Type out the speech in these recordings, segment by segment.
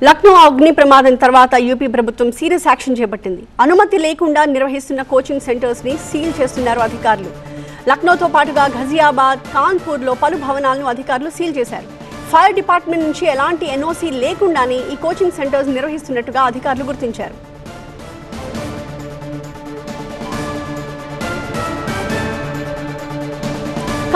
లక్నో అగ్ని ప్రమాదం తర్వాత యూపీ ప్రభుత్వం సీరియస్ యాక్షన్ చేపట్టింది. అనుమతి లేకుండా నిర్వహిస్తున్న కోచింగ్ సెంటర్స్ ని సీల్ చేస్తున్నారు అధికారులు. లక్నోతో పాటుగా ఘజియాబాద్, కాన్పూర్లో పలు భవనాలను అధికారులు సీల్ చేశారు. ఫైర్ డిపార్ట్మెంట్ నుంచి ఎలాంటి ఎన్ఓసీ లేకుండానే ఈ కోచింగ్ సెంటర్స్ నిర్వహిస్తున్నట్టుగా అధికారులు గుర్తించారు.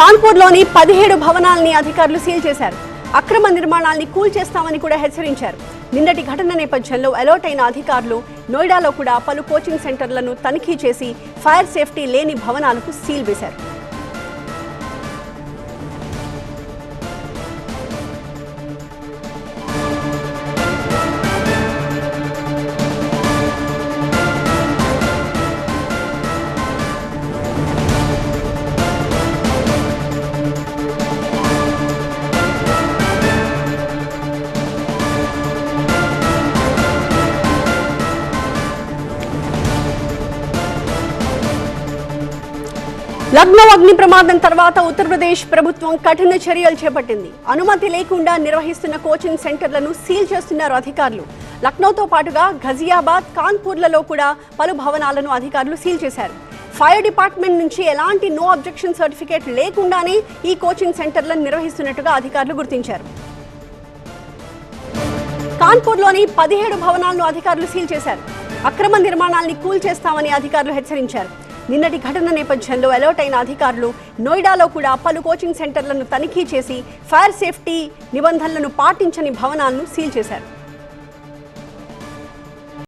కాన్పూర్లోని 17 భవనాలని అధికారులు సీల్ చేశారు. అక్రమ నిర్మాణాల్ని కూల్చేస్తామని కూడా హెచ్చరించారు. నిన్నటి ఘటన నేపథ్యంలో అలర్ట్ అయిన అధికారులు నోయిడాలో కూడా పలు కోచింగ్ సెంటర్లను తనిఖీ చేసి ఫైర్ సేఫ్టీ లేని భవనాలకు సీల్ వేశారు. లక్నో అగ్ని ప్రమాదం తర్వాత ఉత్తరప్రదేశ్ ప్రభుత్వం కఠిన చర్యలు చేపట్టింది. అనుమతి లేకుండా నిర్వహిస్తున్న కోచింగ్ సెంటర్లను సీల్ చేస్తున్నారు అధికారులు. లక్నోతో పాటుగా ఘజియాబాద్, కాన్పూర్లలో కూడా పలు భవనాలను అధికారులు సీల్ చేశారు. ఫైర్ డిపార్ట్మెంట్ నుంచి ఎలాంటి నో అబ్జెక్షన్ సర్టిఫికేట్ లేకుండానే ఈ కోచింగ్ సెంటర్లను నిర్వహిస్తున్నట్టుగా అధికారులు గుర్తించారు. కాన్పూర్లోని 17 భవనాలను అధికారులు సీల్ చేశారు. అక్రమ నిర్మాణాల్ని కూల్చేస్తామని అధికారులు హెచ్చరించారు. నిన్నటి ఘటన నేపథ్యంలో అలర్ట్ అయిన అధికారులు నోయిడాలో కూడా పలు కోచింగ్ సెంటర్లను తనిఖీ చేసి ఫైర్ సేఫ్టీ నిబంధనలను పాటించని భవనాలను సీల్ చేశారు.